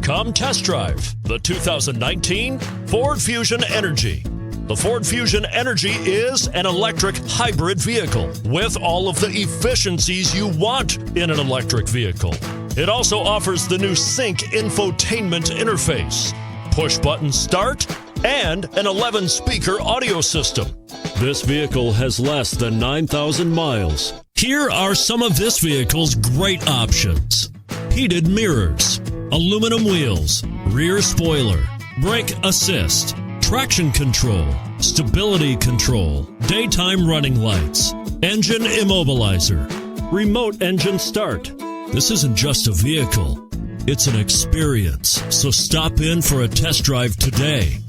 Come test drive the 2019 Ford Fusion Energi. The Ford Fusion Energi is an electric hybrid vehicle with all of the efficiencies you want in an electric vehicle. It also offers the new Sync infotainment interface, push-button start, and an 11-speaker audio system. This vehicle has less than 9,000 miles. Here are some of this vehicle's great options: heated mirrors, aluminum wheels, rear spoiler, brake assist, traction control, stability control, daytime running lights, engine immobilizer, remote engine start. This isn't just a vehicle, it's an experience. So stop in for a test drive today.